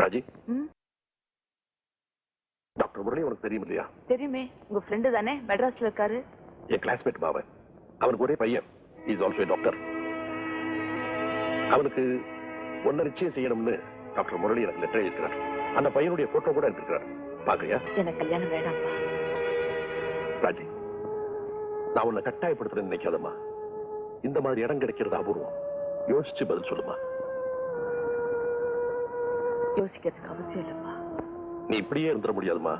Raji, doctor Murali உனக்கு தெரியும் இல்லையா? தெரியுமே, உங்க ஃப்ரெண்டு தானே, மெட்ராஸ்ல இருக்காரு. என் கிளாஸ்மேட் மாவன். அவனுக்கு ஒரே பையன், இஸ் ஆல்சோ டாக்டர். அவனுக்கு ஒன்ன நிச்சயம் செய்யணும்னு டாக்டர் முரளி எனக்கு லெட்டர் எழுதிக்கிறார். அந்த பையனுடைய போட்டோ கூட எடுத்துக்கிறார். பாக்குறியா? எனக்கு கல்யாணம் வேண்டாம்ப்பா. ராஜி, நான் உன்னை கட்டாயப்படுத்துறேன்னு நினைக்காதம்மா. இந்த மாதிரி இடம் கிடைக்கிறது அபூர்வம். யோசிச்சு பதில் சொல்லுமா. யோசிக்கிறதுக்கு அவசியம் இல்லப்பா. நீ இப்படியே இருந்துட முடியாதுமா.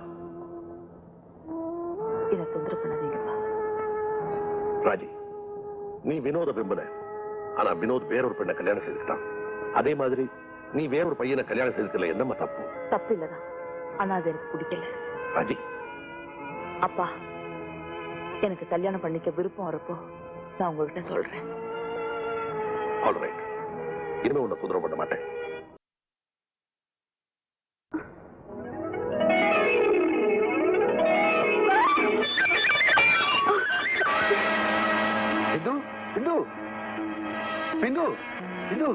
இதை தொந்தரவு பண்ணாதீங்கப்பா. ராஜி, நீ வினோத விரும்பின, ஆனா வினோத் வேறொரு பெண்ணை கல்யாணம் செய்துக்கிட்டான். அதே மாதிரி நீ வேறொரு பையனை கல்யாணம் செய்துக்கல. என்னம்மா தப்பு? தப்பு இல்லதான், ஆனா அது எனக்கு பிடிக்கல. ராஜி, அப்பா, எனக்கு கல்யாணம் பண்ணிக்க விருப்பம் வரப்போ நான் உங்ககிட்ட சொல்றேன். ஆல்ரைட், இனிமே உன்னை தொந்தரவு பண்ண மாட்டேன். பிந்து பிந்து பிந்து பிந்து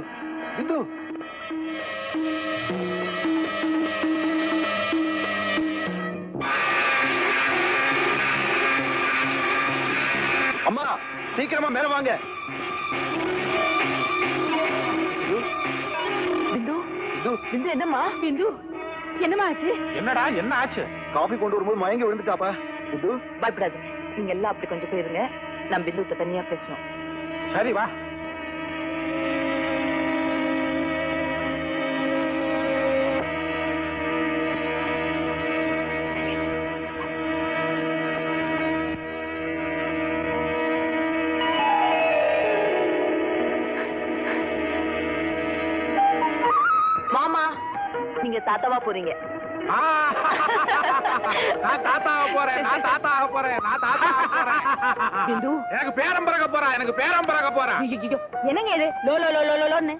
பிந்து அம்மா, சீக்கிரமா மேல வாங்க. பிந்து, பிந்து, என்னம்மா? பிந்து, என்னம்மா ஆச்சு? என்னடா, என்ன ஆச்சு? காபி கொண்டு வரும்போது மயங்கி விழுந்துட்டாப்பா. பிந்து, பயப்படாது, நீங்க எல்லாம் அப்படி கொஞ்சம் போயிருங்க. நான் பிந்துட்ட தனியா பேசணும். சரி வா. மாமா, நீங்க தாத்தாவா போறீங்க. நான் தாத்தாக போறேன், நான் தாத்தாக போறேன், நான் தாத்தாக போறேன். பிந்து, எனக்கு பேரம் பிறக்க போறா, எனக்கு பேரம் பிறக்க போறா. என்னங்க இது? லோ லோ லோ லோ லோன்னு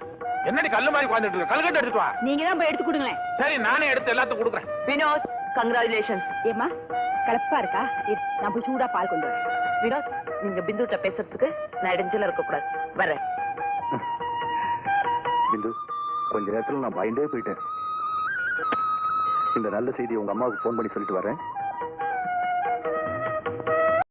என்னடி கல்லு மாதிரி உட்கார்ந்துட்டு இருக்க? கல்கட்டு எடுத்துட்டு வா. நீங்க தான் போய் எடுத்து கொடுங்களேன். சரி, நானே எடுத்து எல்லாத்துக்கும் கொடுக்குறேன். வினோத், கங்க்ராச்சுலேஷன்ஸ். ஏமா கலப்பா இருக்கா? நான் போய் சூடா பால் கொண்டு வரேன். வினோத், நீங்க பிந்துட்ட பேசுறதுக்கு நான் இடைஞ்சல இருக்க கூடாது. வரேன். பிந்து, கொஞ்ச நேரத்துல நான் பயந்தே போயிட்டேன். இந்த நல்ல செய்தி உங்க அம்மாவுக்கு போன் பண்ணி சொல்லிட்டு வரேன்.